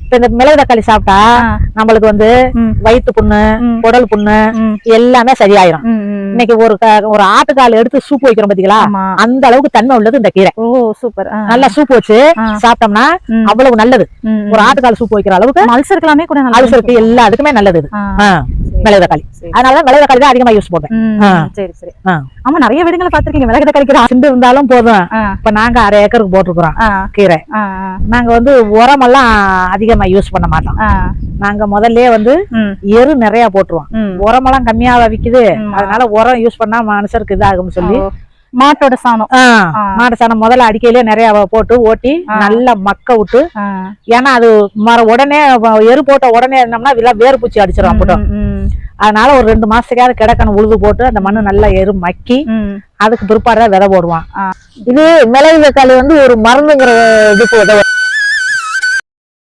இப்ப இந்த மிளகு தக்காளி சாப்பிட்டா நம்மளுக்கு வந்து வயிற்று புண்ணு, குடல் புண்ணு எல்லாமே சரியாயிரும். இன்னைக்கு ஒரு ஆட்டுக்கால் எடுத்து சூப் வைக்கிறோம் பாத்தீங்களா, அந்த அளவுக்கு தன்மை உள்ளது இந்த கீரை. ஓ சூப்பர். நல்லா சூப் வச்சு சாப்பிட்டோம்னா அவ்வளவு நல்லது. ஒரு ஆட்டுக்கால் சூப் வைக்கிற அளவுக்கு அல்சருக்கெல்லாமே கூட அல்சருக்கு எல்லாத்துக்குமே நல்லது மிளகு தக்காளி. அதனாலதான் மிளகு தக்காளி தான் அதிகமா யூஸ் பண்றேன். சரி சரி. ஆமா, நிறைய வீடுகளை பாத்திருக்கீங்க மிளகு தக்காளிக்கு சிண்டு இருந்தாலும் போதும். இப்ப நாங்க 1/2 ஏக்கருக்கு போட்டுருக்கோம் கீரை. நாங்க வந்து உரமெல்லாம் அதிகமா யூஸ் பண்ண மாட்டோம். நாங்க முதல்லயே வந்து எரு நிறைய போட்டுருவோம். உரமெல்லாம் கம்மியா விக்குது, அதனால உரம் யூஸ் பண்ணா மனுஷருக்கு இதாகும்னு சொல்லி மாட்டோட சாணம் மாட்டு சாணம் முதல்ல அடிக்கையிலே நிறைய போட்டு ஓட்டி நல்லா மக்க விட்டு. ஏன்னா அது உடனே எரு போட்ட உடனே இருந்தோம்னா வேறு பூச்சி அடிச்சிடும் அப்போ. அதனால ஒரு 2 மாசத்துக்காவது கிடக்கணும் உழுது போட்டு அந்த மண்ணு நல்லா எரு மக்கி அதுக்கு பிற்பாடுதான் விதை போடுவான். இது மிளகு தக்காளி வந்து ஒரு மருந்துங்கிற இதுக்கு உதவும்.